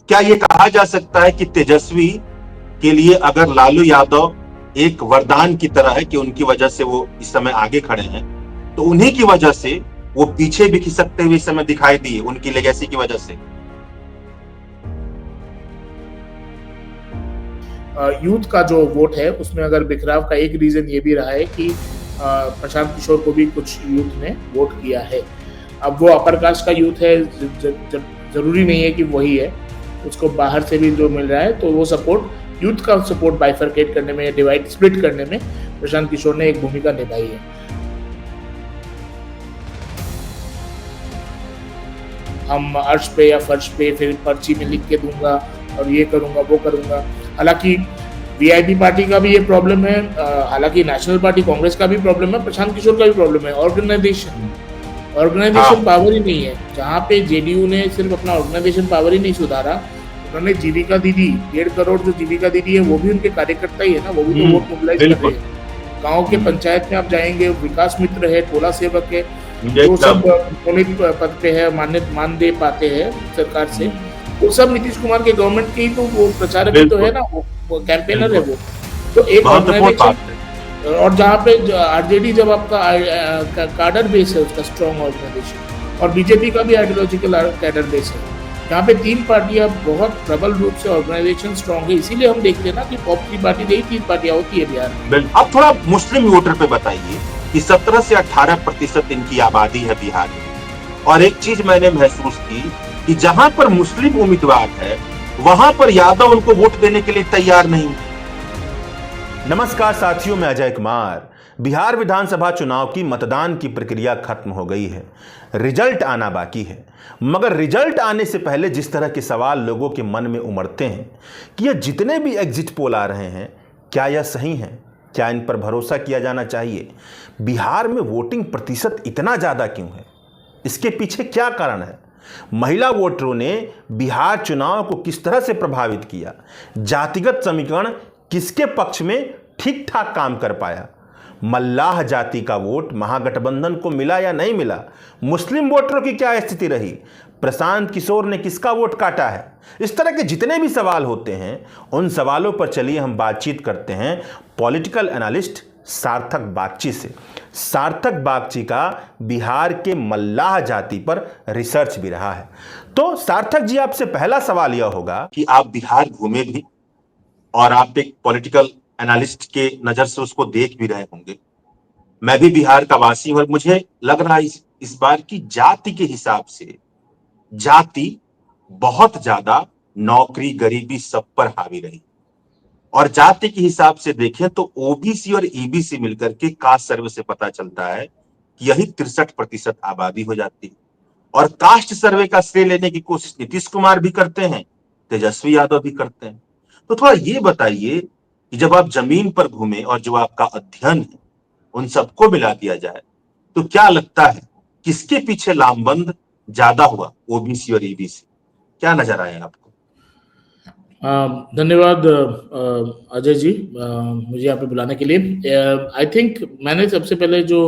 क्या ये कहा जा सकता है कि तेजस्वी के लिए अगर लालू यादव एक वरदान की तरह है कि उनकी वजह से वो इस समय आगे खड़े हैं, तो उन्हीं की वजह से वो पीछे भी खिसकते हुए इस समय दिखाई दिए उनकी लेगेसी की वजह से? यूथ का जो वोट है उसमें अगर बिखराव का एक रीजन ये भी रहा है कि प्रशांत किशोर को भी कुछ यूथ ने वोट किया है। अब वो अपर कास्ट का यूथ है, जरूरी नहीं है कि वही है, उसको बाहर से भी जो मिल रहा है, तो वो सपोर्ट, यूथ का सपोर्ट बाइफरकेट करने में, डिवाइड स्प्लिट करने में प्रशांत किशोर ने एक भूमिका निभाई है। हम अर्श पे या फर्श पे फिर पर्ची में लिख के दूंगा और ये करूंगा वो करूंगा। हालांकि वीआईपी पार्टी का भी ये प्रॉब्लम है, हालांकि नेशनल पार्टी कांग्रेस का भी प्रॉब्लम है, प्रशांत किशोर का भी प्रॉब्लम है। ऑर्गेनाइजेशन पावर ही नहीं है। जहाँ पे जेडीयू ने सिर्फ अपना ऑर्गेनाइजेशन पावर ही नहीं सुधारा, उन्होंने जीविका दीदी, 1.5 करोड़ जो जीविका दीदी है वो भी उनके कार्यकर्ता ही है ना, वो भी तो वोट मोबिलाइज कर रहे हैं। गाँव के पंचायत में आप जाएंगे, विकास मित्र है, टोला सेवक है, जो सब मनोनीत पद पे है, मान दे पाते हैं सरकार से, वो सब नीतीश कुमार के गवर्नमेंट के ही तो वो प्रचारक ही तो है ना, वो कैंपेनर है वो। तो एक ऑर्गेनाइजेशन, और जहाँ पे आरजेडी जब आपका कार्डर बेस है उसका स्ट्रॉन्ग ऑर्गेनाइजेशन, और बीजेपी का भी आइडियोलॉजिकल कैडर बेस है, यहाँ पे 3 पार्टियां बहुत प्रबल रूप से ऑर्गेनाइजेशन स्ट्रॉन्ग है। इसीलिए हम देखते हैं ना कि टॉप 3 पार्टी यही 3 पार्टियां होती है बिहार में। अब थोड़ा मुस्लिम वोटर पे बताइए कि 17 से 18% इनकी आबादी है बिहार में, और एक चीज मैंने महसूस की कि जहां पर मुस्लिम उम्मीदवार है वहां पर यादव उनको वोट देने के लिए तैयार नहीं। नमस्कार साथियों, मैं अजय कुमार। बिहार विधानसभा चुनाव की मतदान की प्रक्रिया खत्म हो गई है, रिजल्ट आना बाकी है। मगर रिजल्ट आने से पहले जिस तरह के सवाल लोगों के मन में उमड़ते हैं कि ये जितने भी एग्जिट पोल आ रहे हैं, क्या यह सही हैं? क्या इन पर भरोसा किया जाना चाहिए? बिहार में वोटिंग प्रतिशत इतना ज़्यादा क्यों है? इसके पीछे क्या कारण है? महिला वोटरों ने बिहार चुनाव को किस तरह से प्रभावित किया? जातिगत समीकरण किसके पक्ष में ठीक ठाक काम कर पाया? मल्लाह जाति का वोट महागठबंधन को मिला या नहीं मिला? मुस्लिम वोटरों की क्या स्थिति रही? प्रशांत किशोर ने किसका वोट काटा है? इस तरह के जितने भी सवाल होते हैं, उन सवालों पर चलिए हम बातचीत करते हैं पॉलिटिकल एनालिस्ट सार्थक बागची से। सार्थक बागची का बिहार के मल्लाह जाति पर रिसर्च भी रहा है। तो सार्थक जी, आपसे पहला सवाल यह होगा कि आप बिहार घूमे भी और आप एक पॉलिटिकल एनालिस्ट के नजर से उसको देख भी रहे होंगे। मैं भी बिहार का वासी हूं और मुझे लग रहा है इस बार की जाति के हिसाब से जाति बहुत ज्यादा नौकरी गरीबी सब पर हावी रही, और जाति के हिसाब से देखें तो ओबीसी और ईबीसी मिलकर के कास्ट सर्वे से पता चलता है कि यही 63% आबादी हो जाती है। और कास्ट सर्वे का श्रेय लेने की कोशिश नीतीश कुमार भी करते हैं, तेजस्वी यादव भी करते हैं। तो थोड़ा ये बताइए कि जब आप जमीन पर घूमे और जो आपका अध्ययन है उन सबको मिला दिया जाए तो क्या लगता है किसके पीछे लामबंद ज्यादा हुआ, ओबीसी और ईबीसी? क्या नजर आया आपको? धन्यवाद अजय जी, मुझे यहाँ पे बुलाने के लिए। आई थिंक मैंने सबसे पहले जो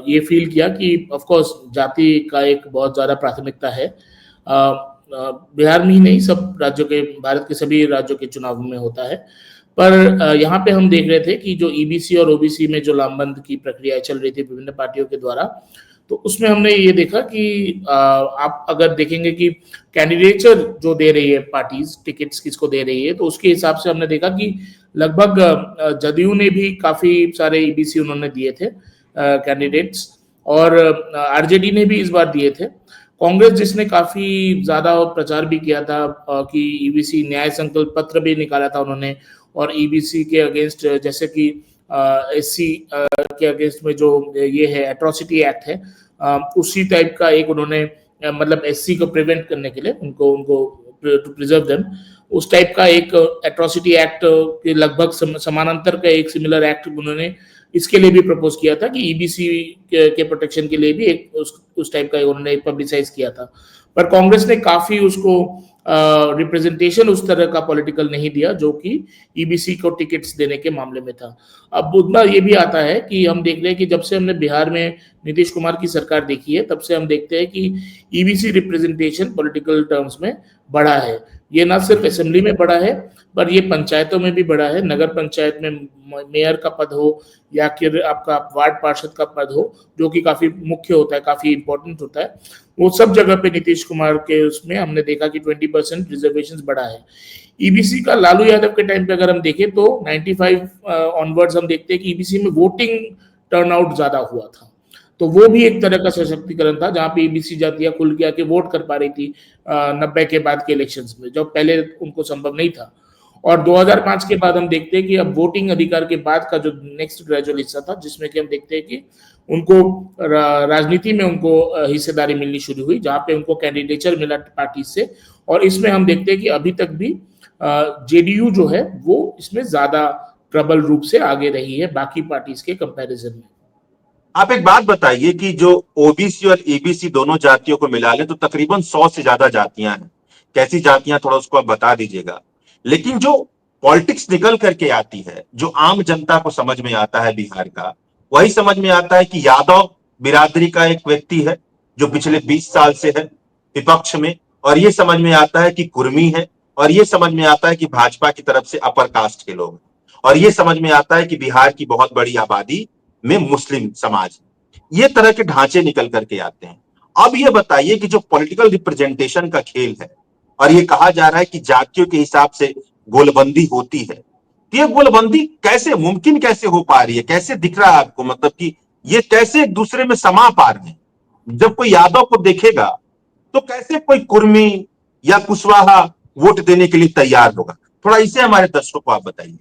ये फील किया कि ऑफ कोर्स जाति का एक बहुत ज़्यादा प्राथमिकता है, बिहार में ही नहीं, सब राज्यों के, भारत के सभी राज्यों के चुनाव में होता है। पर यहाँ पे हम देख रहे थे कि जो ईबीसी और ओबीसी में जो लामबंद की प्रक्रिया चल रही थी विभिन्न पार्टियों के द्वारा, तो उसमें हमने ये देखा कि आप अगर देखेंगे कि कैंडिडेचर जो दे रही है पार्टीज, टिकट्स किसको दे रही है, तो उसके हिसाब से हमने देखा कि लगभग जदयू ने भी काफी सारे ईबीसी उन्होंने दिए थे कैंडिडेट्स, और आरजेडी ने भी इस बार दिए थे। कांग्रेस जिसने काफी ज्यादा प्रचार भी किया था कि ईबीसी न्याय संकल्प पत्र भी निकाला था उन्होंने, और ईबीसी के अगेंस्ट, जैसे कि एससी के अगेंस्ट में जो ये है एट्रोसिटी एक्ट है, उसी टाइप का एक उन्होंने, मतलब एससी को प्रिवेंट करने के लिए, उनको टू प्रिजर्व देम, उस टाइप का एक एट्रोसिटी एक्ट के लगभग समानांतर का एक सिमिलर एक्ट उन्होंने इसके लिए भी प्रपोज किया था कि ईबीसी के प्रोटेक्शन के लिए भी एक उस टाइप का उन्होंने पब्लिसाइज किया था। पर कांग्रेस ने काफी उसको रिप्रेजेंटेशन उस तरह का पॉलिटिकल नहीं दिया जो कि ईबीसी को टिकट्स देने के मामले में था। अब मुद्दा ये भी आता है कि हम देख रहे हैं कि जब से हमने बिहार में नीतीश कुमार की सरकार देखी है, तब से हम देखते हैं कि ईबीसी रिप्रेजेंटेशन पॉलिटिकल टर्म्स में बढ़ा है। ये ना सिर्फ असेंबली में बढ़ा है, पर ये पंचायतों में भी बढ़ा है। नगर पंचायत में मेयर का पद हो या फिर आपका वार्ड पार्षद का पद हो, जो कि काफी मुख्य होता है, काफी इंपॉर्टेंट होता है, वो सब जगह पे नीतीश कुमार के उसमें हमने देखा कि 20% रिजर्वेशन बढ़ा है। ईबीसी का लालू यादव के टाइम पे अगर हम देखें तो 95 ऑनवर्ड्स हम देखते हैं कि ईबीसी में वोटिंग टर्नआउट ज्यादा हुआ था। तो वो भी एक तरह का सशक्तिकरण था, जहां पे ईबीसी जातियां खुल के आके वोट कर पा रही थी 90 के बाद के इलेक्शंस में, जो पहले उनको संभव नहीं था। और 2005 के बाद हम देखते हैं कि अब वोटिंग अधिकार के बाद का जो नेक्स्ट ग्रेजुअल हिस्सा था, जिसमें कि हम देखते हैं कि उनको राजनीति में उनको हिस्सेदारी मिलनी शुरू हुई, जहां पे उनको कैंडिडेचर मिला पार्टी से। और इसमें हम देखते हैं कि अभी तक भी जेडीयू जो है वो इसमें ज्यादा प्रबल रूप से आगे रही है बाकी पार्टीज के कंपैरिजन में। आप एक बात बताइए कि जो ओबीसी और ईबीसी दोनों जातियों को मिला ले तो तकरीबन 100 से ज्यादा जातियां हैं। कैसी जातियां, थोड़ा उसको आप बता दीजिएगा। लेकिन जो पॉलिटिक्स निकल करके आती है, जो आम जनता को समझ में आता है बिहार का, वही समझ में आता है कि यादव बिरादरी का एक व्यक्ति है जो पिछले 20 साल से है विपक्ष में, और ये समझ में आता है कि कुर्मी है, और ये समझ में आता है कि भाजपा की तरफ से अपर कास्ट के लोग हैं, और ये समझ में आता है कि बिहार की बहुत बड़ी आबादी में मुस्लिम समाज, ये तरह के ढांचे निकल करके आते हैं। अब ये बताइए कि जो पॉलिटिकल रिप्रेजेंटेशन का खेल है, और ये कहा जा रहा है कि जातियों के हिसाब से गोलबंदी होती है, तो ये गोलबंदी कैसे मुमकिन, कैसे हो पा रही है, कैसे दिख रहा है आपको? मतलब कि ये कैसे एक दूसरे में समा पा रहे हैं? जब कोई यादव को देखेगा तो कैसे कोई कुर्मी या कुशवाहा वोट देने के लिए तैयार होगा? थोड़ा इसे हमारे दर्शकों को आप बताइए।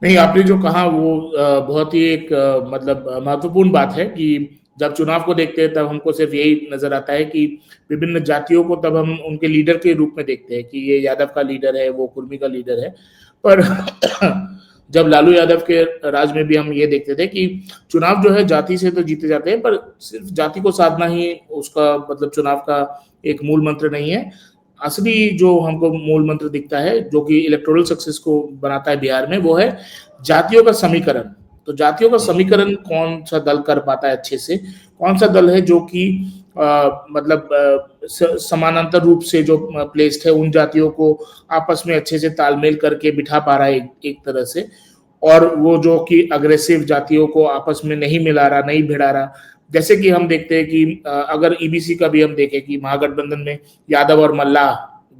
नहीं, आपने जो कहा वो बहुत ही एक मतलब महत्वपूर्ण बात है कि जब चुनाव को देखते हैं तब हमको सिर्फ यही नजर आता है कि विभिन्न जातियों को तब हम उनके लीडर के रूप में देखते हैं कि ये यादव का लीडर है, वो कुर्मी का लीडर है। पर जब लालू यादव के राज में भी हम ये देखते थे कि चुनाव जो है जाति से तो जीते जाते हैं, पर सिर्फ जाति को साधना ही उसका मतलब चुनाव का एक मूल मंत्र नहीं है। असली जो हमको मूल मंत्र दिखता है, जो कि इलेक्टोरल सक्सेस को बनाता है बिहार में, वो है जातियों का समीकरण। तो जातियों का समीकरण कौन सा दल कर पाता है अच्छे से, कौन सा दल है जो कि मतलब समानांतर रूप से जो प्लेस्ड है, उन जातियों को आपस में अच्छे से तालमेल करके बिठा पा रहा है एक तरह से, और वो जो कि अग्रेसिव जातियों को आपस में नहीं मिला रहा, नहीं भिड़ा रहा। जैसे कि हम देखते हैं कि अगर ईबीसी का भी हम देखें कि महागठबंधन में यादव और मल्ला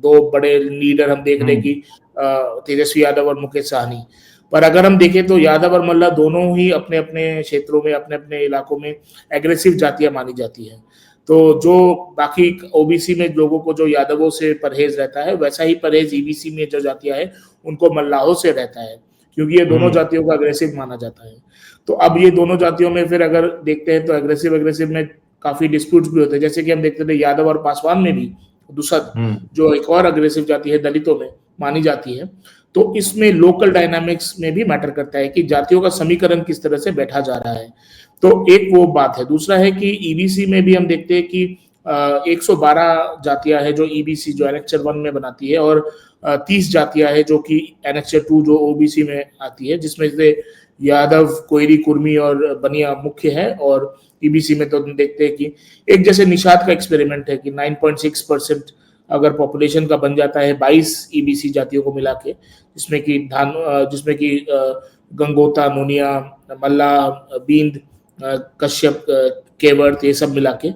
दो बड़े लीडर हम देख रहे हैं कि तेजस्वी यादव और मुकेश सहनी। पर अगर हम देखें तो यादव और मल्ला दोनों ही अपने अपने क्षेत्रों में, अपने अपने इलाकों में एग्रेसिव जातियां मानी जाती है। तो जो बाकी ओबीसी में लोगों को जो यादवों से परहेज रहता है, वैसा ही परहेज ईबीसी में जो जातियां है उनको मल्लाहों से रहता है, क्योंकि ये दोनों जातियों को अग्रेसिव माना जाता है। तो अब ये दोनों जातियों में फिर अगर देखते हैं तो अग्रेसिव में काफी डिस्प्यूट्स भी होते हैं। जैसे कि हम देखते थे यादव और पासवान में भी दुसद, जो एक और अग्रेसिव जाति है, दलितों में मानी जाती है। तो इसमें लोकल डायनामिक्स में भी मैटर करता है कि जातियों का समीकरण किस तरह से बैठा जा रहा है। तो एक वो बात है। दूसरा है कि ईबीसी में भी हम देखते हैं कि 112 जातियां हैं जो ईबीसी जो एनेक्चर 1 में बनाती है, और 30 जातियां हैं जो कि एनेक्चर 2 जो ओबीसी में आती है, जिसमें से यादव, कोयरी, कुर्मी और बनिया मुख्य है। और ईबीसी में तो हम देखते हैं कि एक जैसे निषाद का एक्सपेरिमेंट है कि 9.6% अगर पॉपुलेशन का बन जाता है 22 ईबीसी जातियों को मिला के, जिसमें कि गंगोता, नोनिया, मल्ला, बींद, कश्यप, केवर्त, ये सब मिला के।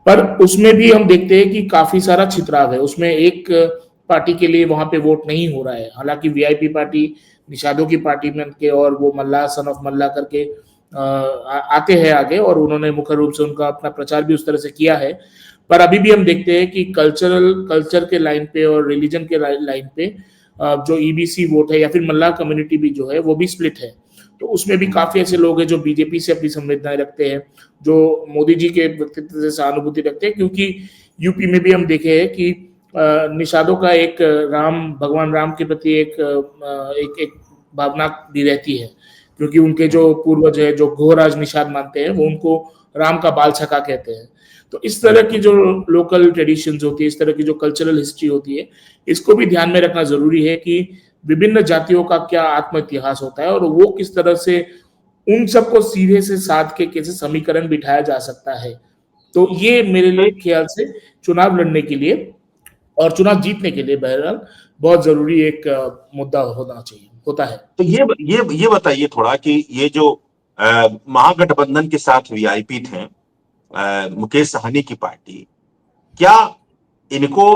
पर उसमें भी हम देखते हैं कि काफी सारा छितराव है। उसमें एक पार्टी के लिए वहां पे वोट नहीं हो रहा है, हालांकि वीआईपी पार्टी निषादों की पार्टी में के, और वो मल्ला सन ऑफ मल्ला करके आते हैं आगे, और उन्होंने मुख्य रूप से उनका अपना प्रचार भी उस तरह से किया है। पर अभी भी हम देखते हैं कि कल्चर के लाइन पे और रिलीजन के लाइन पे जो ईबीसी वोट है या फिर मल्ला कम्युनिटी भी जो है वो भी स्प्लिट है। तो उसमें भी काफी ऐसे लोग हैं जो बीजेपी से अपनी संवेदनाएं रखते हैं, जो मोदी जी के व्यक्तित्व से सहानुभूति रखते हैं, क्योंकि यूपी में भी हम देखे हैं कि निषादों का एक भगवान राम के प्रति एक भावना भी रहती है, क्योंकि उनके जो पूर्वज है जो घोराज निषाद मानते हैं, वो उनको राम का बाल छका कहते हैं। तो इस तरह की जो लोकल ट्रेडिशंस होती है, इस तरह की जो कल्चरल हिस्ट्री होती है, इसको भी ध्यान में रखना जरूरी है कि विभिन्न जातियों का क्या आत्म इतिहास होता है और वो किस तरह से उन सबको सीधे से साध के कैसे समीकरण बिठाया जा सकता है। तो ये मेरे लिए ख्याल से चुनाव लड़ने के लिए और चुनाव जीतने के लिए बहरहाल बहुत जरूरी एक मुद्दा होता है। तो ये बताइए थोड़ा कि ये जो महागठबंधन के साथ वीआईपी थे, मुकेश सहनी की पार्टी, क्या इनको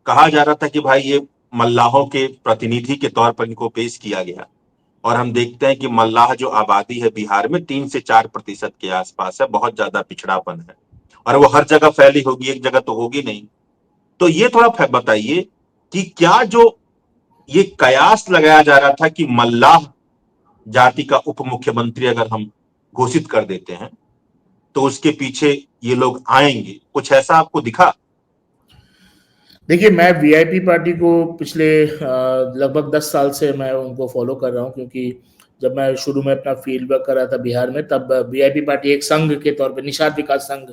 कहा जा रहा था कि भाई ये मल्लाहों के प्रतिनिधि के तौर पर इनको पेश किया गया, और हम देखते हैं कि मल्लाह जो आबादी है बिहार में 3 से 4% के आसपास है, बहुत ज्यादा पिछड़ापन है, और वो हर जगह फैली होगी, एक जगह तो होगी नहीं। तो ये थोड़ा बताइए कि क्या जो ये कयास लगाया जा रहा था कि मल्लाह जाति का उप मुख्यमंत्री अगर हम घोषित कर देते हैं तो उसके पीछे ये लोग आएंगे, कुछ ऐसा आपको दिखा? देखिए, मैं वीआईपी पार्टी को पिछले लगभग 10 साल से मैं उनको फॉलो कर रहा हूँ, क्योंकि जब मैं शुरू में अपना फील्ड वर्क कर रहा था बिहार में, तब वीआईपी पार्टी एक संघ के तौर पे, निषाद विकास संघ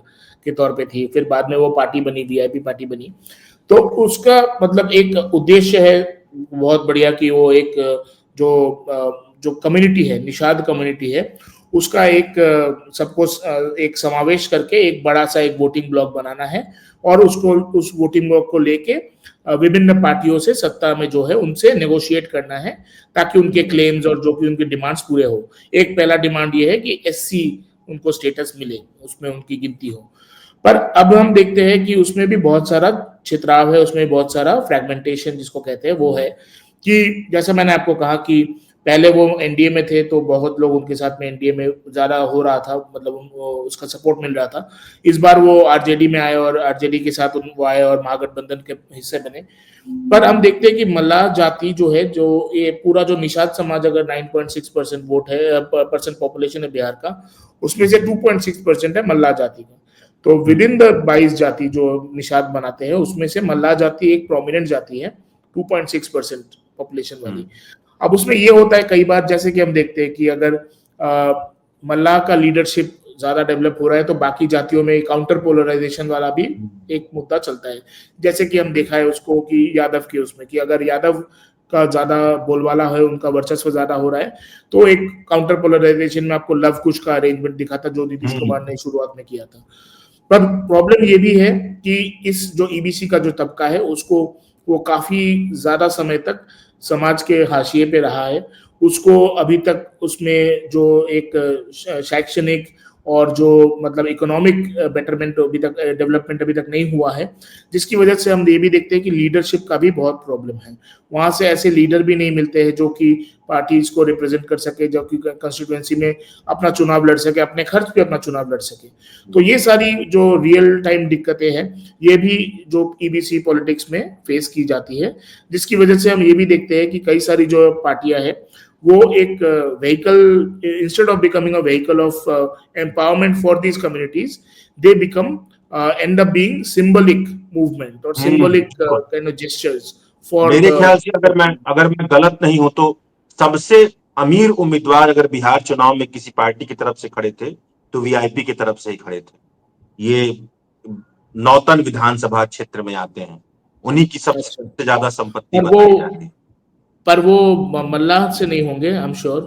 के तौर पे थी। फिर बाद में वो पार्टी बनी, वीआईपी पार्टी बनी। तो उसका मतलब एक उद्देश्य है बहुत बढ़िया कि वो एक जो कम्युनिटी है, निषाद कम्युनिटी है, उसका एक सबको एक समावेश करके एक बड़ा सा एक वोटिंग ब्लॉक बनाना है और उसको उस वोटिंग ब्लॉक को लेके विभिन्न पार्टियों से सत्ता में जो है उनसे नेगोशिएट करना है, ताकि उनके क्लेम्स और जो कि उनके डिमांड्स पूरे हो। एक पहला डिमांड ये है कि एससी उनको स्टेटस मिले, उसमें उनकी गिनती हो। पर अब हम देखते हैं कि उसमें भी बहुत सारा छितराव है, उसमें बहुत सारा फ्रैगमेंटेशन जिसको कहते हैं वो है कि जैसा मैंने आपको कहा कि पहले वो एनडीए में थे तो बहुत लोग उनके साथ में एनडीए में ज्यादा हो रहा था, मतलब उनको उसका सपोर्ट मिल रहा था। इस बार वो आरजेडी में आए और आरजेडी के साथ वो आए और महागठबंधन के हिस्से बने। पर हम देखते हैं कि मल्लाह जाति जो है, जो ये पूरा जो निषाद समाज अगर 9.6% वोट है, परसेंट पॉपुलेशन है बिहार का, उसमें से 2.6% है मल्लाह जाति का। तो विद इन द 22 जाति जो निषाद बनाते हैं, उसमें से मल्लाह जाति एक प्रोमिनेंट जाति है, 2.6% पॉपुलेशन वाली। अब उसमें ये होता है कई बार, जैसे कि हम देखते हैं कि अगर मल्लाह का लीडरशिप ज्यादा डेवलप हो रहा है तो बाकी जातियों में काउंटर पोलराइजेशन वाला भी एक मुद्दा चलता है। जैसे कि हम देखा है उसको कि यादव के उसमें कि अगर यादव का ज्यादा बोलबाला है, उनका वर्चस्व ज्यादा हो रहा है, तो एक काउंटर पोलराइजेशन में आपको लव कुश का अरेंजमेंट दिखा था जो नीतीश कुमार ने शुरुआत में किया था। पर प्रॉब्लम ये भी है कि इस जो ईबीसी का जो तबका है उसको वो काफी ज्यादा समय तक समाज के हाशिए पे रहा है। उसको अभी तक उसमें जो एक शैक्षणिक और जो मतलब इकोनॉमिक बेटरमेंट अभी तक, डेवलपमेंट अभी तक नहीं हुआ है, जिसकी वजह से हम ये भी देखते हैं कि लीडरशिप का भी बहुत प्रॉब्लम है। वहां से ऐसे लीडर भी नहीं मिलते हैं जो कि पार्टीज को रिप्रेजेंट कर सके, जो कि कंस्टिट्यूएंसी में अपना चुनाव लड़ सके, अपने खर्च पे अपना चुनाव लड़ सके। तो ये सारी जो रियल टाइम दिक्कतें हैं, ये भी जो ईबीसी पॉलिटिक्स में फेस की जाती है, जिसकी वजह से हम ये भी देखते हैं कि कई सारी जो पार्टियां हैं वो एक vehicle, instead of becoming a vehicle of empowerment for these communities, they become end up being symbolic movement और symbolic kind of gestures for. मेरे ख्याल से अगर मैं गलत नहीं हूं तो सबसे अमीर उम्मीदवार अगर बिहार चुनाव में किसी पार्टी की तरफ से खड़े थे तो वीआईपी की तरफ से ही खड़े थे। ये नौतन विधानसभा क्षेत्र में आते हैं, उन्हीं की सबसे ज्यादा संपत्ति बताई जाती है। पर वो मल्लाह से नहीं होंगे, आई एम श्योर।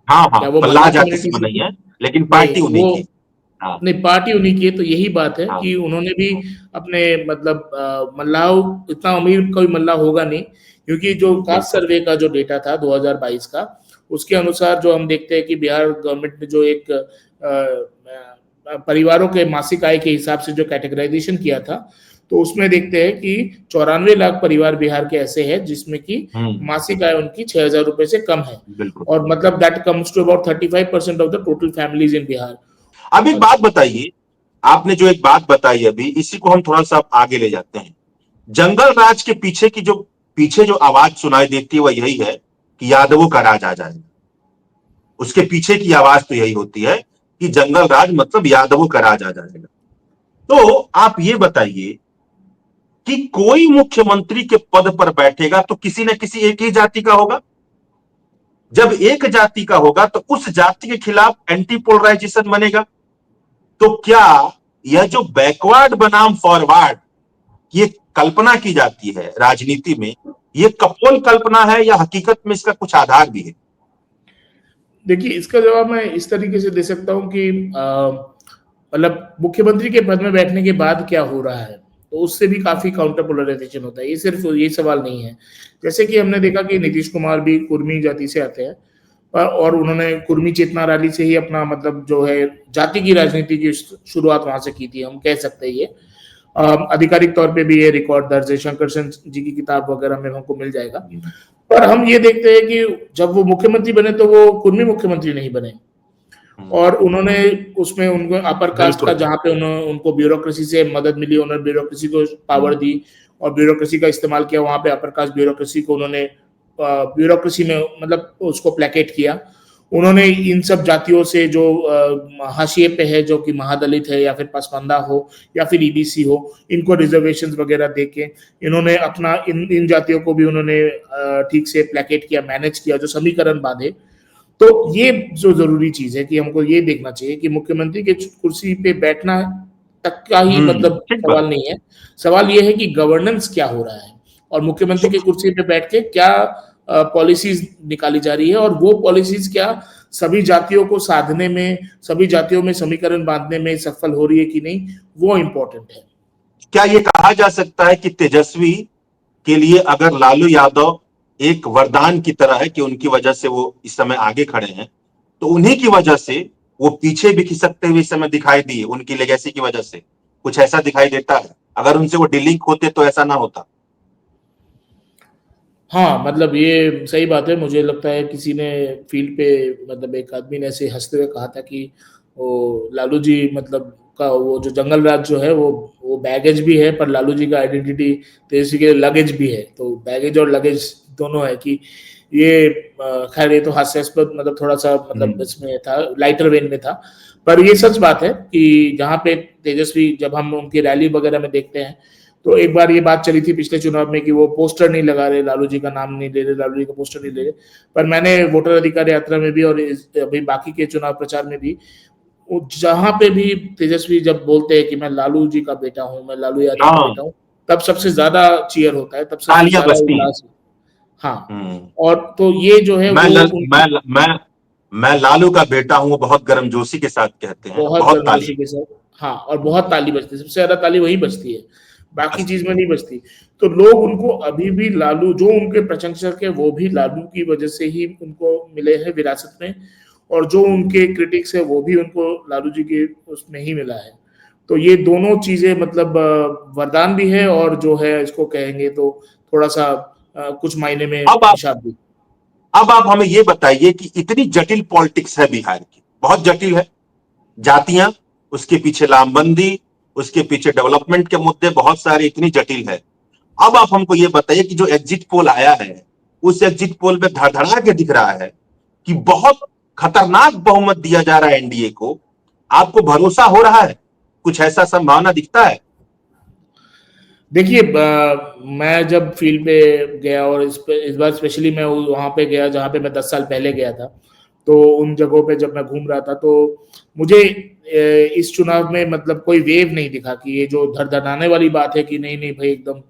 हाँ, मल्लाह जाति से नहीं है, लेकिन पार्टी उन्हीं की। हाँ, नहीं, पार्टी उन्हीं की है। तो यही बात है कि उन्होंने भी अपने मतलब मल्लाह, इतना अमीर कोई मल्लाह होगा नहीं, क्योंकि जो कास्ट सर्वे का जो डेटा था 2022 का, उसके अनुसार जो हम देखते हैं कि बिहार गवर्नमेंट ने जो एक परिवारों के मासिक आय के हिसाब से जो कैटेगराइजेशन किया था, तो उसमें देखते हैं कि 94 लाख परिवार बिहार के ऐसे हैं जिसमें कि मासिक आय उनकी 6,000 रुपए से कम है, और मतलब that comes to about 35% of the total families in Bihar. अब एक बात बताइए, आपने जो एक बात बताई अभी, इसी को हम थोड़ा सा आगे ले जाते हैं। जंगल राज के पीछे जो आवाज सुनाई देती है वह यही है कि यादवों का राज आ जाएगा। उसके पीछे की आवाज तो यही होती है कि जंगल राज मतलब यादवों का राज आ जाएगा। तो आप ये बताइए कि कोई मुख्यमंत्री के पद पर बैठेगा तो किसी न किसी एक ही जाति का होगा। जब एक जाति का होगा तो उस जाति के खिलाफ एंटी पोलराइजेशन बनेगा। तो क्या यह जो बैकवर्ड बनाम फॉरवर्ड ये कल्पना की जाती है राजनीति में, ये कपोल कल्पना है या हकीकत में इसका कुछ आधार भी है? देखिए, इसका जवाब मैं इस तरीके से दे सकता हूँ कि मतलब मुख्यमंत्री के पद में बैठने के बाद क्या हो रहा है, तो उससे भी काफी काउंटर पोलराइजेशन होता है। ये सिर्फ ये सवाल नहीं है। जैसे कि हमने देखा कि नीतीश कुमार भी कुर्मी जाति से आते हैं और उन्होंने कुर्मी चेतना रैली से ही अपना मतलब जो है जाति की राजनीति की शुरुआत वहां से की थी, हम कह सकते हैं ये। आधिकारिक तौर पे भी ये रिकॉर्ड दर्ज है, शंकर सेन जी की किताब वगैरह में हमको मिल जाएगा। पर हम ये देखते हैं कि जब वो मुख्यमंत्री बने तो वो कुर्मी मुख्यमंत्री नहीं बने, और उन्होंने उसमें उनको अपर कास्ट का जहां पे उनको ब्यूरोक्रेसी से मदद मिली, उन्होंने ब्यूरोक्रेसी को पावर दी और ब्यूरोक्रेसी का इस्तेमाल किया। वहां पे अपर कास्ट ब्यूरोक्रेसी को उन्होंने ब्यूरोक्रेसी में मतलब उसको प्लेकेट किया। उन्होंने इन सब जातियों से जो हाशिए पे है, जो कि महादलित है या फिर पसमानदा हो या फिर ईबीसी हो, इनको रिजर्वेशंस वगैरह देके इन्होंने अपना इन जातियों को भी उन्होंने ठीक से प्लेकेट किया, मैनेज किया, जो समीकरण बांधे। तो ये जो जरूरी चीज है कि हमको ये देखना चाहिए कि मुख्यमंत्री के कुर्सी पे बैठना तक का ही मतलब सवाल नहीं है। सवाल ये है कि गवर्नेंस क्या हो रहा है और मुख्यमंत्री के कुर्सी पे बैठ के क्या पॉलिसीज निकाली जा रही है, और वो पॉलिसीज क्या सभी जातियों को साधने में, सभी जातियों में समीकरण बांधने में सफल हो रही है कि नहीं, वो इम्पोर्टेंट है। क्या ये कहा जा सकता है कि तेजस्वी के लिए अगर लालू यादव एक वरदान की तरह है कि उनकी वजह से वो इस समय आगे खड़े हैं, तो उन्हीं की वजह से वो पीछे भी खिसकते हुए इस समय दिखाई दिए, उनकी लेगेसी की वजह से कुछ ऐसा दिखाई देता है? अगर उनसे वो डिलिंक होते तो ऐसा ना होता। हाँ, मतलब ये सही बात है। मुझे लगता है किसी ने फील्ड पे मतलब एक आदमी ने ऐसे हंसते हुए कहा था कि वो लालू जी मतलब का वो जो जंगल राज जो है वो बैगेज भी है, पर लालू जी का आइडेंटिटी तेजस्वी के लगेज भी है। तो बैगेज और लगेज दोनों है कि ये खैर ये तो हास्यास्पद मतलब थोड़ा सा मतलब इसमें था, लाइटर वेन में था। पर ये सच बात है कि जहाँ पे तेजस्वी, जब हम उनकी रैली वगैरह में देखते हैं तो एक बार ये बात चली थी पिछले चुनाव में कि वो पोस्टर नहीं लगा रहे, लालू जी का नाम नहीं ले रहे, लालू जी का पोस्टर नहीं ले रहे। पर मैंने वोटर अधिकार यात्रा में भी और अभी बाकी के चुनाव प्रचार में भी जहां पे भी तेजस्वी जब बोलते हैं कि मैं लालू जी का बेटा हूं, मैं लालू यादव का बेटा हूं, तब सबसे ज्यादा चीयर होता है, तब सबसे ज्यादा उल्लास। हाँ, और तो ये जो है मैं लालू का बेटा हूं, वो बहुत गर्मजोशी के साथ कहते हैं, बहुत गर्मजोशी के साथ। हाँ, और बहुत ताली बजती है, सबसे ज्यादा ताली वही बजती है, बाकी चीज में नहीं बजती। तो लोग उनको अभी भी लालू, जो उनके प्रशंसक है वो भी लालू की वजह से ही उनको मिले हैं विरासत में, और जो उनके क्रिटिक्स है वो भी उनको लालू जी के उसमें ही मिला है। तो ये दोनों चीजें मतलब वरदान भी है और जो है इसको कहेंगे तो थोड़ा सा कुछ मायने में अभिशाप भी। अब आप हमें ये बताइए कि इतनी जटिल पॉलिटिक्स है बिहार की, बहुत जटिल है, जातियां, उसके पीछे लामबंदी, उसके पीछे डेवलपमेंट के मुद्दे बहुत सारे, इतनी जटिल है। अब आप हमको ये बताइए कि जो एग्जिट पोल आया है, उस एग्जिट पोल में धड़धड़ा के दिख रहा है कि बहुत खतरनाक बहुमत दिया जा रहा है एनडीए को। आपको भरोसा हो रहा है? कुछ ऐसा संभावना दिखता है? देखिए, मैं जब फील्ड पे गया और इस बार स्पेशली मैं वहां पे गया जहाँ पे मैं 10 साल पहले गया था, तो उन जगहों पे जब मैं घूम रहा था तो मुझे इस चुनाव में मतलब कोई वेव नहीं दिखा कि ये जो धड़धड़ाने वाली बात है कि नहीं नहीं भाई एकदम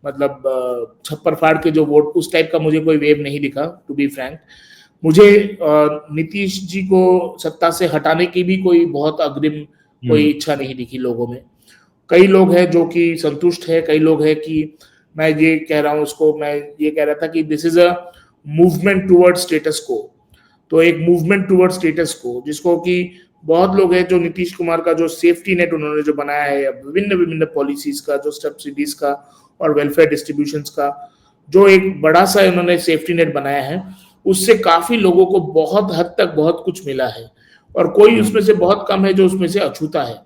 मतलब छप्पर फाड़ के जो वोट, उस टाइप का मुझे कोई वेव नहीं दिखा, टू बी फ्रैंक। मुझे नीतीश जी को सत्ता से हटाने की भी कोई बहुत अग्रिम कोई इच्छा नहीं दिखी लोगों में। कई लोग हैं जो कि संतुष्ट है, कई लोग हैं कि मैं ये कह रहा हूं उसको, मैं ये कह रहा था कि this is a movement toward status को। तो एक मूवमेंट टुवर्ड स्टेटस को जिसको कि बहुत लोग हैं जो नीतीश कुमार का जो सेफ्टी नेट उन्होंने जो बनाया है विभिन्न विभिन्न पॉलिसीज का, जो सब्सिडीज का और वेलफेयर डिस्ट्रीब्यूशन का, जो एक बड़ा सा उन्होंने सेफ्टी नेट बनाया है, उससे काफी लोगों को बहुत हद तक बहुत कुछ मिला है, और कोई उसमें से बहुत कम है जो उसमें से अछूता है।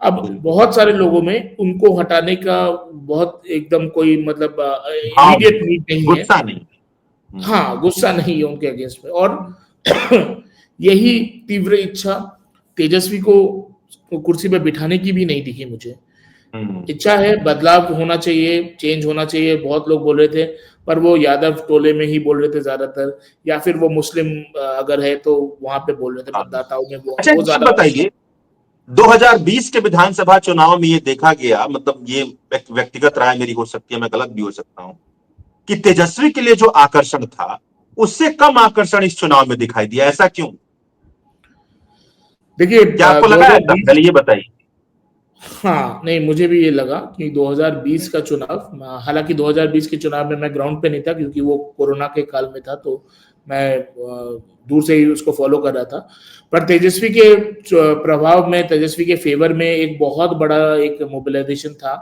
अब बहुत सारे लोगों में उनको हटाने का बहुत एकदम कोई मतलब इमीडिएट नीड नहीं है, गुस्सा नहीं। हाँ, गुस्सा नहीं है उनके अगेंस्ट में। और यही तीव्र इच्छा तेजस्वी को कुर्सी पे बिठाने की भी नहीं दिखी मुझे। इच्छा है, बदलाव होना चाहिए, चेंज होना चाहिए, बहुत लोग बोल रहे थे, पर वो यादव टोले में ही बोल रहे थे ज्यादातर, या फिर वो मुस्लिम अगर है तो वहां पे बोल रहे थे मतदाताओं में अच्छा, वो ज्यादा। बताइए 2020 के विधानसभा चुनाव में ये देखा गया, मतलब ये व्यक्तिगत राय मेरी हो सकती है, मैं गलत भी हो सकता हूं, कि तेजस्वी के लिए जो आकर्षण था उससे कम आकर्षण इस चुनाव में दिखाई दिया। ऐसा क्यों? देखिए क्या आपको लगा ऐसा? 2020, पहले ये बताइए। हाँ नहीं, मुझे भी ये लगा कि 2020 का चुनाव, हालांकि 2020 के चुनाव में मैं ग्राउंड पे नहीं था क्योंकि वो कोरोना के काल में था, तो मैं दूर से ही उसको फॉलो कर रहा था। पर तेजस्वी के प्रभाव में, तेजस्वी के फेवर में एक बहुत बड़ा एक मोबिलाइजेशन था,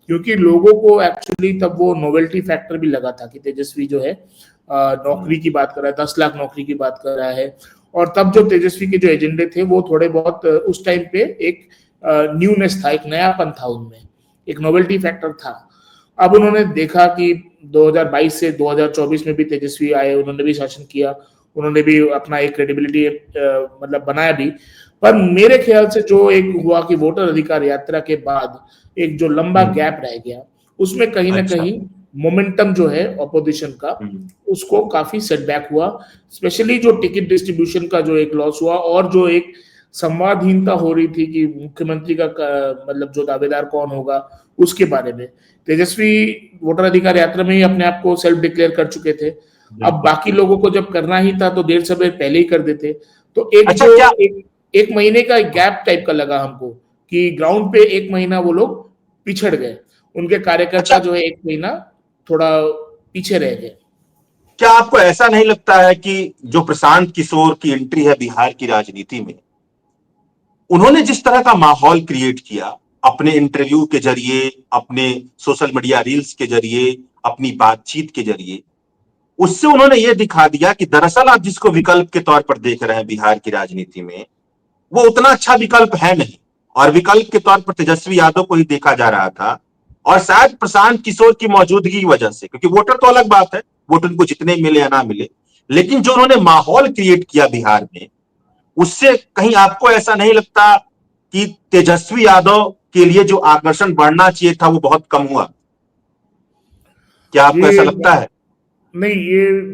क्योंकि लोगों को एक्चुअली तब वो नोवेल्टी फैक्टर भी लगा था कि तेजस्वी जो है नौकरी की बात कर रहा है, 10 लाख नौकरी की बात कर रहा है। और तब जो तेजस्वी के जो एजेंडे थे वो थोड़े बहुत उस टाइम पे एक न्यूनेस था, एक नयापन था उनमें, एक नोवेल्टी फैक्टर था। अब उन्होंने देखा कि 2022 से 2024 में भी तेजस्वी आए, उन्होंने भी शासन किया, उन्होंने भी अपना एक क्रेडिबिलिटी मतलब बनाया भी। पर मेरे ख्याल से जो एक हुआ कि वोटर अधिकार यात्रा के बाद एक जो लंबा गैप रह गया, उसमें कहीं ना अच्छा। कहीं मोमेंटम जो है ऑपोजिशन का, उसको काफी सेटबैक हुआ। स्पेशली जो टिकट डिस्ट्रीब्यूशन का जो एक लॉस हुआ, और जो एक संवादहीनता हो रही थी कि मुख्यमंत्री का मतलब जो दावेदार कौन होगा उसके बारे में। तेजस्वी वोटर अधिकार यात्रा में ही अपने आप को सेल्फ डिक्लेयर कर चुके थे, अब बाकी लोगों को जब करना ही था तो देर सवेर पहले ही कर देते। तो एक अच्छा, जो क्या एक महीने का गैप टाइप का लगा हमको कि ग्राउंड पे एक महीना वो लोग पिछड़ गए, उनके कार्यकर्ता अच्छा जो है एक महीना थोड़ा पीछे रह गए। क्या आपको ऐसा नहीं लगता है कि जो प्रशांत किशोर की एंट्री है बिहार की राजनीति में, उन्होंने जिस तरह का माहौल क्रिएट किया अपने इंटरव्यू के जरिए, अपने सोशल मीडिया रील्स के जरिए, अपनी बातचीत के जरिए, उससे उन्होंने यह दिखा दिया कि दरअसल आप जिसको विकल्प के तौर पर देख रहे हैं बिहार की राजनीति में, वो उतना अच्छा विकल्प है नहीं, और विकल्प के तौर पर तेजस्वी यादव को ही देखा जा रहा था। और शायद प्रशांत किशोर की मौजूदगी की वजह से, क्योंकि वोटर तो अलग बात है, वोट उनको जितने मिले या ना मिले, लेकिन जो उन्होंने माहौल क्रिएट किया बिहार में, उससे कहीं आपको ऐसा नहीं लगता कि तेजस्वी यादव के लिए जो आकर्षण बढ़ना चाहिए था वो बहुत कम हुआ? क्या आपको ऐसा ये लगता है? नहीं,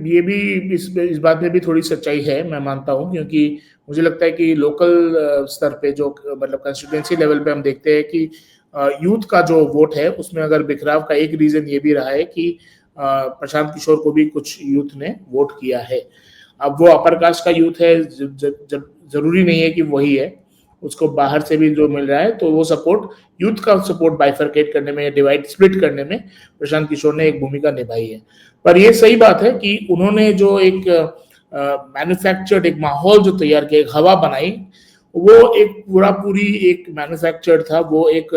ये भी इस बात में भी थोड़ी सच्चाई है, मैं मानता हूँ, क्योंकि मुझे लगता है कि लोकल स्तर पे जो मतलब कंस्टिट्यूएंसी लेवल पे हम देखते हैं कि यूथ का जो वोट है उसमें अगर बिखराव का एक रीजन ये भी रहा है कि प्रशांत किशोर को भी कुछ यूथ ने वोट किया है। अब वो अपर कास्ट का यूथ है, जरूरी नहीं है कि वही है, उसको बाहर से भी जो मिल रहा है, तो वो सपोर्ट, यूथ का सपोर्ट बाइफरकेट करने में, डिवाइड स्प्लिट करने में प्रशांत किशोर ने एक भूमिका निभाई है। पर ये सही बात है कि उन्होंने जो एक मैन्युफैक्चर्ड एक माहौल जो तैयार किया, एक हवा बनाई, वो एक पूरी एक मैन्युफैक्चर्ड था, वो एक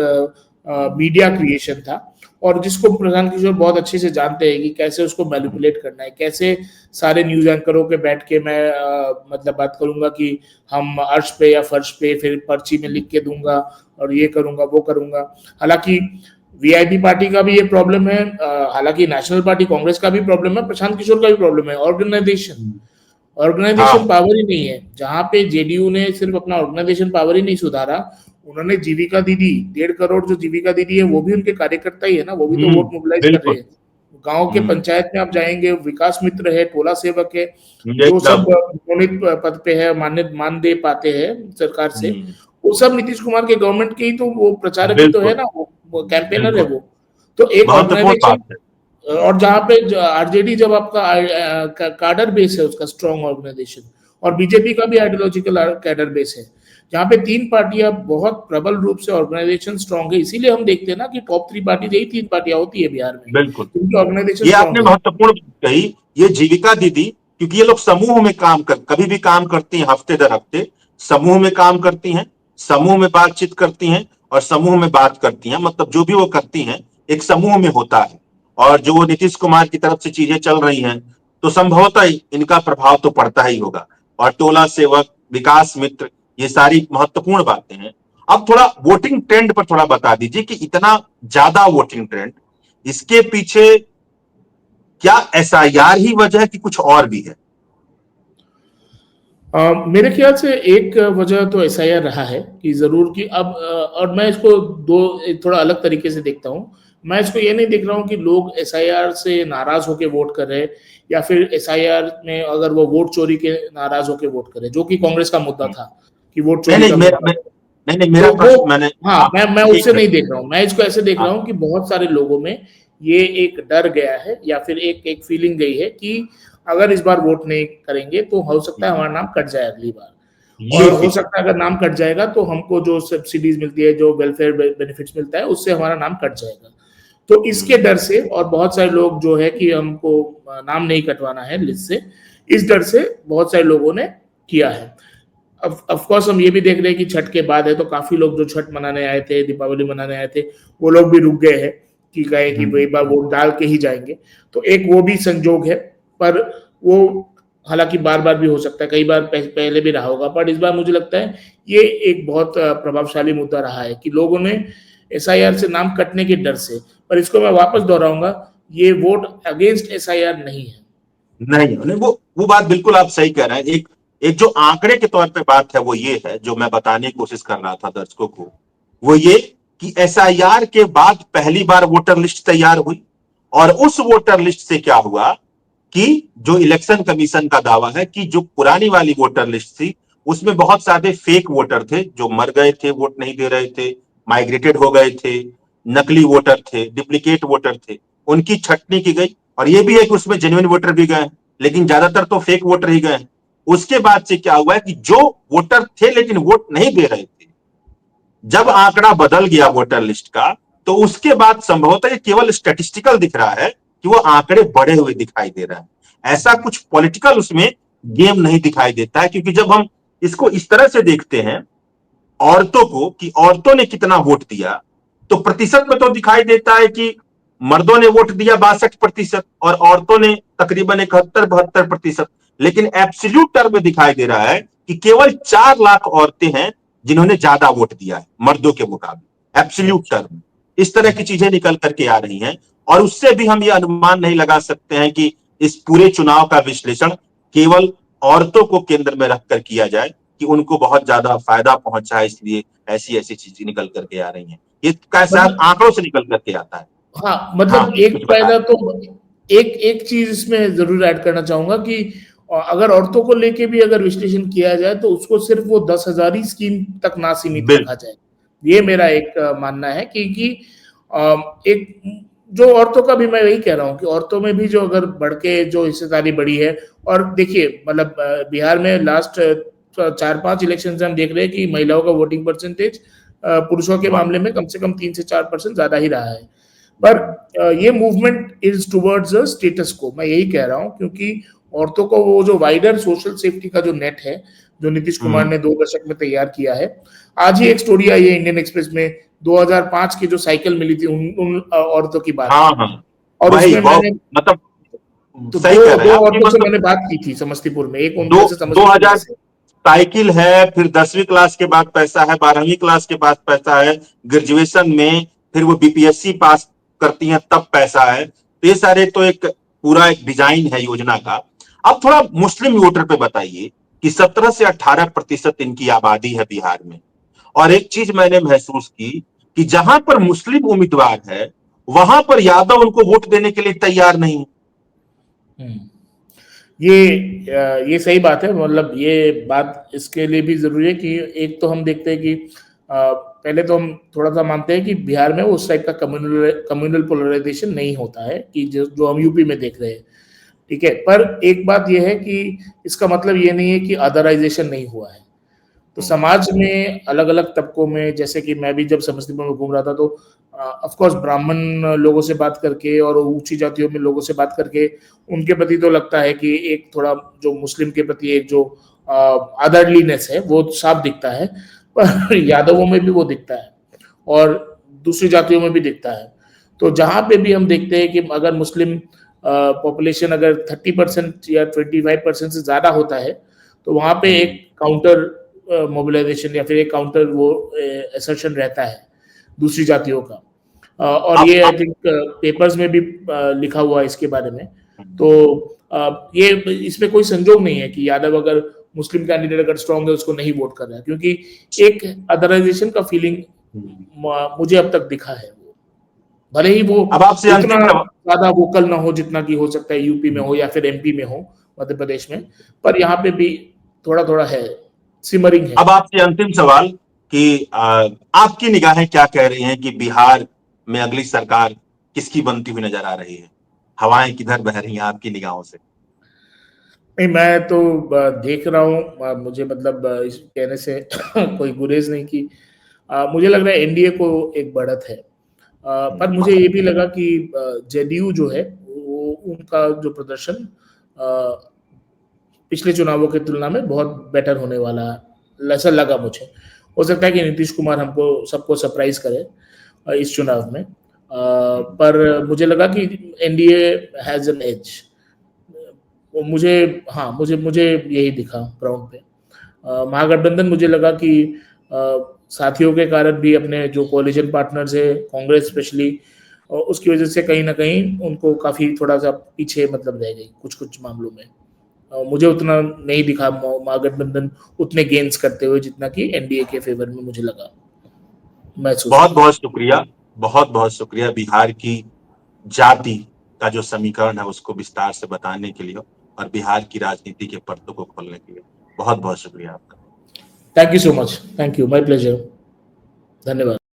मीडिया क्रिएशन था, और जिसको प्रशांत किशोर बहुत अच्छे से जानते हैं कि कैसे उसको मैनिपुलेट करना है, कैसे सारे न्यूज एंकरों के बैठ के मैं मतलब बात करूंगा कि हम अर्श पे या फर्श पे फिर पर्ची में लिख के दूंगा और ये करूंगा वो करूंगा। हालांकि वीआईपी पार्टी का भी ये प्रॉब्लम है, हालांकि नेशनल पार्टी कांग्रेस का भी प्रॉब्लम है, प्रशांत किशोर का भी प्रॉब्लम है, ऑर्गेनाइजेशन हाँ, पावर ही नहीं है। जहां पे जेडीयू ने सिर्फ अपना ऑर्गेनाइजेशन पावर ही नहीं सुधारा, उन्होंने जीविका दीदी, 1.5 करोड़ जो जीविका दीदी है वो भी उनके कार्यकर्ता ही है ना, वो भी तो वोट मोबिलाइज कर रहे बिल्कुल। हैं। गांव के पंचायत में आप जाएंगे, विकास मित्र है, टोला सेवक है, जो एकदम। सब मनोनीत पद पे है, मान दे पाते हैं सरकार से, वो सब नीतीश कुमार के गवर्नमेंट के ही तो वो प्रचारक ही तो है बिल्कुल। ना, वो कैंपेनर है बिल्कुल। वो। तो एक महत्वपूर्ण ऑर्गेनाइजेशन, बात है। और जहां पे आरजेडी जब आपका कार्डर बेस है उसका स्ट्रॉन्ग ऑर्गेनाइजेशन, और बीजेपी का भी आइडियोलॉजिकल कैडर बेस है, जहां पे 3 पार्टियां बहुत प्रबल रूप से ऑर्गेनाइजेशन स्ट्रॉन्ग है। इसीलिए हम देखते हैं ना कि टॉप 3 पार्टी यही 3 पार्टियां होती है बिहार में, बिल्कुल। क्योंकि ऑर्गेनाइजेशन ये स्ट्रॉन्ग आपने है। महत्वपूर्ण बात कही। ये जीविका दीदी, क्योंकि ये लोग समूह में कभी भी काम करती हैं, हफ्ते दर हफ्ते समूह में काम करती हैं, समूह में बातचीत करती हैं और समूह में बात करती हैं, मतलब जो भी वो करती हैं एक समूह में होता है। और जो नीतीश कुमार की तरफ से चीजें चल रही हैं तो संभवतः इनका प्रभाव तो पड़ता ही होगा। और टोला सेवक, विकास मित्र, ये सारी महत्वपूर्ण बातें हैं। अब थोड़ा वोटिंग ट्रेंड पर थोड़ा बता दीजिए कि इतना ज्यादा वोटिंग ट्रेंड, इसके पीछे क्या एसआईआर ही वजह है कि कुछ और भी है? मेरे ख्याल से एक वजह तो एसआईआर रहा है कि जरूर कि अब और मैं इसको थोड़ा अलग तरीके से देखता हूँ। मैं इसको ये नहीं देख रहा हूँ कि लोग एसआईआर से नाराज होकर वोट कर रहे हैं, या फिर एसआईआर में अगर वो वोट चोरी के नाराज होकर वोट कर रहे हैं, जो कि कांग्रेस का मुद्दा था कि वोट नहीं चोरी नहीं, का मैं, मुद्दा मैं था। नहीं नहीं, मेरा तो प्रश्न वो, मैंने हाँ, मैं ठीक उससे है। नहीं देख रहा हूँ, मैं इसको ऐसे देख रहा हाँ, हूँ कि बहुत सारे लोगों में ये एक डर गया है या फिर एक एक फीलिंग गई है कि अगर इस बार वोट नहीं करेंगे तो हो सकता है हमारा नाम कट जाए अगली बार, ये और हो फीलिंग। सकता है अगर नाम कट जाएगा तो हमको जो सब्सिडीज मिलती है, जो वेलफेयर बेनिफिट्स मिलता है, उससे हमारा नाम कट जाएगा। तो इसके डर से, और बहुत सारे लोग जो है कि हमको नाम नहीं कटवाना है लिस्ट से, इस डर से बहुत सारे लोगों ने किया है। ऑफ कोर्स हम ये भी देख रहे हैं कि छठ के बाद है तो काफी लोग जो छठ मनाने आए थे, दीपावली मनाने आए थे, वो लोग भी रुक गए हैं कि कहे कि एक बार वोट डाल के ही जाएंगे। तो एक वो भी संजोग है, पर वो हालांकि बार बार भी हो सकता है, कई बार पहले भी रहा होगा, पर इस बार मुझे लगता है ये एक बहुत प्रभावशाली मुद्दा रहा है कि लोगों ने एसआईआर से नाम कटने के डर से, पर इसको मैं वापस दोहराऊंगा, ये वोट अगेंस्ट एसआईआर नहीं है। नहीं नहीं, वो बात बिल्कुल आप सही कह रहे हैं। एक एक जो आंकड़े के तौर पे बात है वो ये है, जो मैं बताने की कोशिश कर रहा था दर्शकों को, वो ये कि एसआईआर के बाद पहली बार वोटर लिस्ट तैयार हुई, और उस वोटर लिस्ट से क्या हुआ कि जो इलेक्शन कमीशन का दावा है कि जो पुरानी वाली वोटर लिस्ट थी उसमें बहुत सारे फेक वोटर थे, जो मर गए थे, वोट नहीं दे रहे थे, माइग्रेटेड हो गए थे, नकली वोटर थे, डुप्लीकेट वोटर थे, उनकी छटनी की गई। और ये भी है कि उसमें जेन्युइन वोटर भी गए, लेकिन ज्यादातर तो फेक वोटर ही गए। उसके बाद से क्या हुआ है कि जो वोटर थे लेकिन वोट नहीं दे रहे थे, जब आंकड़ा बदल गया वोटर लिस्ट का, तो उसके बाद संभवतः ये केवल स्टैटिस्टिकल दिख रहा है कि वो आंकड़े बढ़े हुए दिखाई दे रहा है। ऐसा कुछ पॉलिटिकल उसमें गेम नहीं दिखाई देता है, क्योंकि जब हम इसको इस तरह से देखते हैं औरतों को कि औरतों ने कितना वोट दिया, तो प्रतिशत में तो दिखाई देता है कि मर्दों ने वोट दिया 62% और औरतों ने तकरीबन 71-72%, लेकिन एब्सोल्यूट टर्म में दिखाई दे रहा है कि केवल 4 लाख औरतें हैं जिन्होंने ज्यादा वोट दिया है मर्दों के मुकाबले, एब्सोल्यूट टर्म। इस तरह की चीजें निकल करके आ रही हैं, और उससे भी हम ये अनुमान नहीं लगा सकते हैं कि इस पूरे चुनाव का विश्लेषण केवल औरतों को केंद्र में रखकर किया जाए कि उनको बहुत ज्यादा फायदा पहुंचा है, इसलिए ऐसी ऐसी चीजें निकल करके आ रही हैं। ये कैसा मतलब, आंकड़ों से निकल करके आता है। हाँ, हाँ, मतलब एक कुछ बता। फायदा तो, एक एक चीज इसमें जरूर ऐड करना चाहूंगा कि अगर औरतों को लेके भी अगर विश्लेषण किया जाए तो उसको सिर्फ वो 10,000 ही स्कीम तक ना सीमित बिल्कुल रखा जाए। ये मेरा एक मानना है, क्योंकि एक जो औरतों का भी मैं वही कह रहा हूँ कि औरतों में भी जो अगर बढ़ के जो हिस्सेदारी बढ़ी है, और देखिए मतलब बिहार में लास्ट 4-5 इलेक्शन से हम देख रहे हैं कि महिलाओं का वोटिंग परसेंटेज पुरुषों के मामले में कम से कम 3 से 4% ज्यादा ही रहा है। पर ये movement is towards a status को, मैं यही कह रहा हूँ, क्योंकि औरतों को वो जो वाइडर सोशल सेफ्टी का जो नेट है, जो नीतीश कुमार ने 2 दशक में तैयार किया है। आज ही एक स्टोरी आई है इंडियन एक्सप्रेस में, 2005 की जो साइकिल मिली थी उन औरतों की बात हाँ है, हाँ, और वही उसमें वो मैंने मतलब तो सही कह दो रहे दो हैं आपकी, औरतों से मतलब मैंने बात की थी समस्तीपुर में, एक दो उनमें से दो समस्तीपुर में हजार से। साइकिल है, फिर 10वीं क्लास के बाद पैसा है, 12वीं क्लास के बाद पैसा है, ग्रेजुएशन में फिर वो बीपीएससी पास करती हैं तब पैसा है। तो ये सारे तो एक पूरा एक डिजाइन है योजना का। अब थोड़ा मुस्लिम वोटर पे बताइए कि 17 से 18% इनकी आबादी है बिहार में, और एक चीज मैंने महसूस की कि जहां पर मुस्लिम उम्मीदवार है वहां पर यादव उनको वोट देने के लिए तैयार नहीं है। हम्म। ये सही बात है, मतलब ये बात इसके लिए भी जरूरी है कि एक तो हम देखते हैं कि पहले तो हम थोड़ा सा मानते हैं कि बिहार में उस टाइप का कम्युनल पोलराइजेशन नहीं होता है कि जो हम यूपी में देख रहे हैं। ठीक है, पर एक बात यह है कि इसका मतलब ये नहीं है कि अदराइजेशन नहीं हुआ है। तो समाज में अलग अलग तबकों में, जैसे कि मैं भी जब समस्तीपुर में घूम रहा था तो ऑफ कोर्स ब्राह्मण लोगों से बात करके और ऊंची जातियों में लोगों से बात करके उनके प्रति तो लगता है कि एक थोड़ा जो मुस्लिम के प्रति एक जो आदरलीनेस है वो साफ दिखता है, पर यादवों में भी वो दिखता है और दूसरी जातियों में भी दिखता है। तो जहां पे भी हम देखते हैं कि अगर मुस्लिम पॉपुलेशन अगर 30% या 25% से ज्यादा होता है तो वहां पे एक काउंटर मोबिलाइजेशन या फिर एक काउंटर वो असर्शन रहता है दूसरी जातियों का। और ये आई अब थिंक पेपर्स में भी लिखा हुआ है इसके बारे में। तो ये इसमें कोई संजोग नहीं है कि यादव अगर मुस्लिम कैंडिडेट अगर स्ट्रांग है उसको नहीं वोट कर रहा है, क्योंकि एक अदराइजेशन का फीलिंग मुझे अब तक दिखा है। वो भले ही वो अब आपसे उतना अंतिम ज्यादा वोकल ना हो जितना कि हो सकता है यूपी में हो या फिर एमपी में हो, मध्य प्रदेश में, पर यहाँ पे भी थोड़ा थोड़ा है, सिमरिंग है। अब आपसे अंतिम सवाल कि आपकी निगाहें क्या कह रही हैं कि बिहार में अगली सरकार किसकी बनती हुई नजर आ रही है? हवाएं किधर बह रही हैं आपकी निगाहों से? नहीं, मैं तो देख रहा हूँ, मुझे मतलब इस कहने से कोई गुरेज नहीं की। मुझे लग रहा है एनडीए को एक बढ़त है। पर मुझे ये भी लगा कि जेडीयू जो है वो उनका जो प्रदर्शन पिछले चुनावों की तुलना में बहुत बेटर होने वाला ऐसा लगा मुझे। हो सकता है कि नीतीश कुमार हमको सबको सरप्राइज करे इस चुनाव में, पर मुझे लगा कि एनडीए हैज एन एज। मुझे हाँ, मुझे मुझे यही दिखा ग्राउंड पे। महागठबंधन मुझे लगा कि साथियों के कारण भी, अपने जो कोलिजन पार्टनर्स है कांग्रेस स्पेशली, उसकी वजह से कहीं ना कहीं उनको काफी थोड़ा सा पीछे मतलब रह गई कुछ कुछ मामलों में। मुझे उतना नहीं दिखा महागठबंधन उतने गेन्स करते हुए जितना कि एनडीए के फेवर में मुझे लगा, महसूस बहुत बहुत शुक्रिया, बहुत बहुत शुक्रिया बिहार की जाति का जो समीकरण है उसको विस्तार से बताने के लिए और बिहार की राजनीति के पर्दों को खोलने के लिए। बहुत बहुत शुक्रिया आपका। Thank you so much, thank you, my pleasure, धन्यवाद।